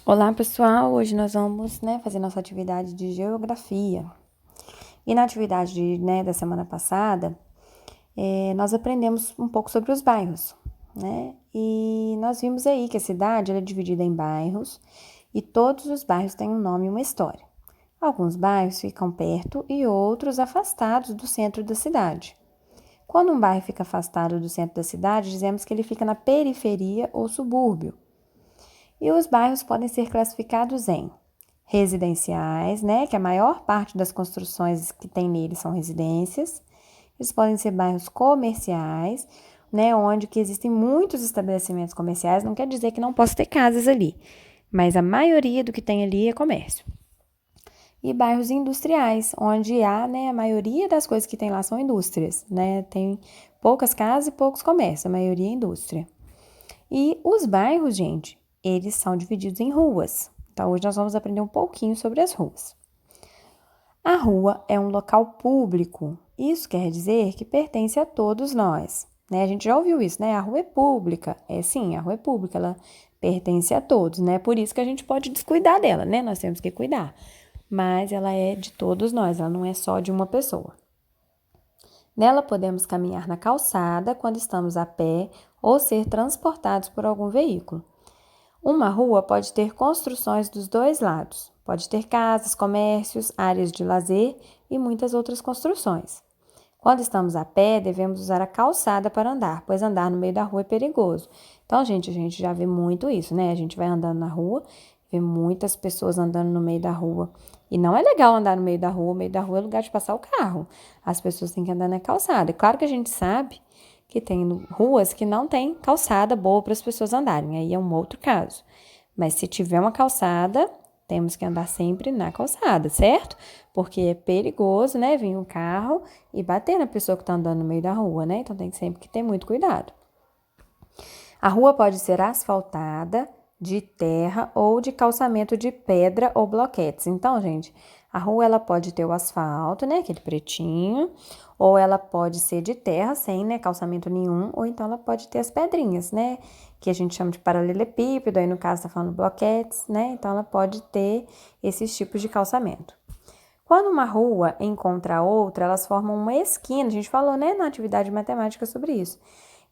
Olá, pessoal! Hoje nós vamos, fazer nossa atividade de geografia. E na atividade, da semana passada, nós aprendemos um pouco sobre os bairros, né? E nós vimos aí que a cidade ela é dividida em bairros e todos os bairros têm um nome e uma história. Alguns bairros ficam perto e outros afastados do centro da cidade. Quando um bairro fica afastado do centro da cidade, dizemos que ele fica na periferia ou subúrbio. E os bairros podem ser classificados em residenciais, que a maior parte das construções que tem neles são residências. Eles podem ser bairros comerciais, onde que existem muitos estabelecimentos comerciais. Não quer dizer que não possa ter casas ali, mas a maioria do que tem ali é comércio. E bairros industriais, onde há, a maioria das coisas que tem lá são indústrias, Tem poucas casas e poucos comércios, a maioria é indústria. E os bairros, gente, eles são divididos em ruas. Então, hoje nós vamos aprender um pouquinho sobre as ruas. A rua é um local público. Isso quer dizer que pertence a todos nós. A gente já ouviu isso, A rua é pública. Sim, a rua é pública, ela pertence a todos, Por isso que a gente pode descuidar dela, Nós temos que cuidar. Mas ela é de todos nós, ela não é só de uma pessoa. Nela podemos caminhar na calçada quando estamos a pé ou ser transportados por algum veículo. Uma rua pode ter construções dos dois lados. Pode ter casas, comércios, áreas de lazer e muitas outras construções. Quando estamos a pé, devemos usar a calçada para andar, pois andar no meio da rua é perigoso. Então, gente, a gente já vê muito isso, A gente vai andando na rua, vê muitas pessoas andando no meio da rua. E não é legal andar no meio da rua. O meio da rua é lugar de passar o carro. As pessoas têm que andar na calçada. É claro que a gente sabe que tem ruas que não tem calçada boa para as pessoas andarem. Aí é um outro caso. Mas se tiver uma calçada, temos que andar sempre na calçada, certo? Porque é perigoso, vir um carro e bater na pessoa que está andando no meio da rua, Então tem sempre que ter muito cuidado. A rua pode ser asfaltada, de terra ou de calçamento de pedra ou bloquetes. Então, gente, a rua ela pode ter o asfalto, aquele pretinho, ou ela pode ser de terra sem, calçamento nenhum, ou então ela pode ter as pedrinhas, que a gente chama de paralelepípedo, aí no caso tá falando bloquetes, Então ela pode ter esses tipos de calçamento. Quando uma rua encontra outra, elas formam uma esquina. A gente falou, na atividade de matemática sobre isso.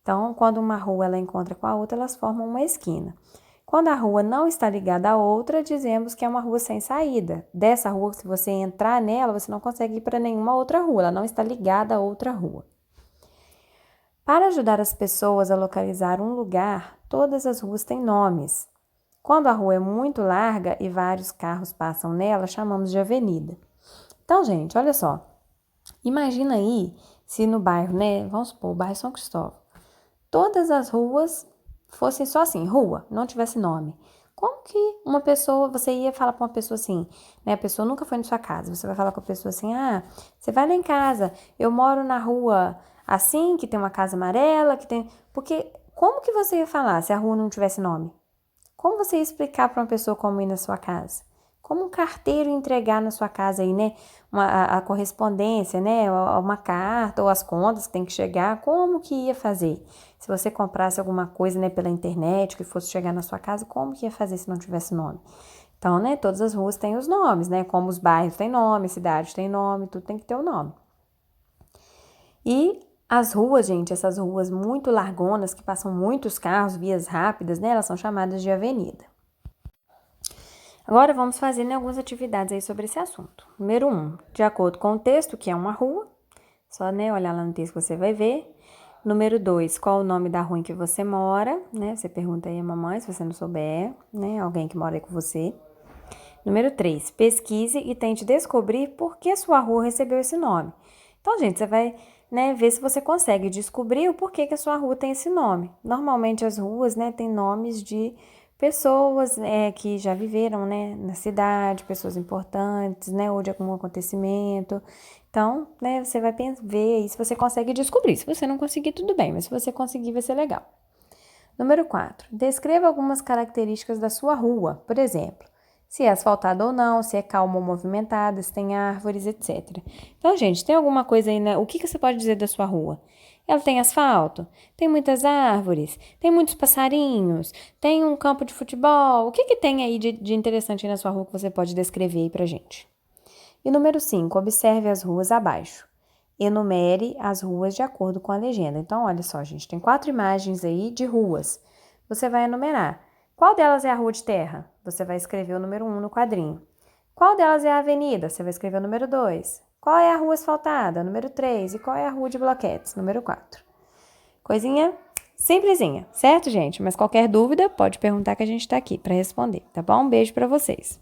Então, quando uma rua ela encontra com a outra, elas formam uma esquina. Quando a rua não está ligada a outra, dizemos que é uma rua sem saída. Dessa rua, se você entrar nela, você não consegue ir para nenhuma outra rua, ela não está ligada a outra rua. Para ajudar as pessoas a localizar um lugar, todas as ruas têm nomes. Quando a rua é muito larga e vários carros passam nela, chamamos de avenida. Então, gente, olha só. Imagina aí se no bairro, Vamos supor, o bairro São Cristóvão. Todas as ruas fossem só assim, rua, não tivesse nome. Como que uma pessoa, você ia falar para uma pessoa assim, A pessoa nunca foi na sua casa, você vai falar com a pessoa assim, você vai lá em casa, eu moro na rua assim, que tem uma casa amarela, que tem... Porque como que você ia falar se a rua não tivesse nome? Como você ia explicar para uma pessoa como ir na sua casa? Como um carteiro entregar na sua casa aí, a correspondência, uma carta ou as contas que tem que chegar, como que ia fazer? Se você comprasse alguma coisa, pela internet que fosse chegar na sua casa, como que ia fazer se não tivesse nome? Então, todas as ruas têm os nomes, Como os bairros têm nome, cidades têm nome, tudo tem que ter o nome. E as ruas, gente, essas ruas muito largonas, que passam muitos carros, vias rápidas, Elas são chamadas de avenida. Agora vamos fazer algumas atividades aí sobre esse assunto. Número 1, de acordo com o texto, que é uma rua, só olhar lá no texto que você vai ver. Número 2, qual o nome da rua em que você mora, Você pergunta aí a mamãe, se você não souber, Alguém que mora aí com você. Número 3, pesquise e tente descobrir por que sua rua recebeu esse nome. Então, gente, você vai ver se você consegue descobrir o porquê que a sua rua tem esse nome. Normalmente as ruas têm nomes de pessoas que já viveram na cidade, pessoas importantes, ou de algum acontecimento. Então, você vai ver aí se você consegue descobrir. Se você não conseguir, tudo bem, mas se você conseguir, vai ser legal. Número 4, descreva algumas características da sua rua. Por exemplo, se é asfaltada ou não, se é calma ou movimentada, se tem árvores, etc. Então, gente, tem alguma coisa aí, né? O que você pode dizer da sua rua? Ela tem asfalto? Tem muitas árvores? Tem muitos passarinhos? Tem um campo de futebol? O que tem aí de interessante aí na sua rua que você pode descrever aí pra gente? E número 5, observe as ruas abaixo. Enumere as ruas de acordo com a legenda. Então, olha só, gente, tem 4 imagens aí de ruas. Você vai enumerar. Qual delas é a rua de terra? Você vai escrever o número 1 no quadrinho. Qual delas é a avenida? Você vai escrever o número 2. Qual é a rua asfaltada? Número 3. E qual é a rua de bloquetes? Número 4. Coisinha simplesinha, certo, gente? Mas qualquer dúvida, pode perguntar que a gente tá aqui para responder, tá bom? Um beijo para vocês.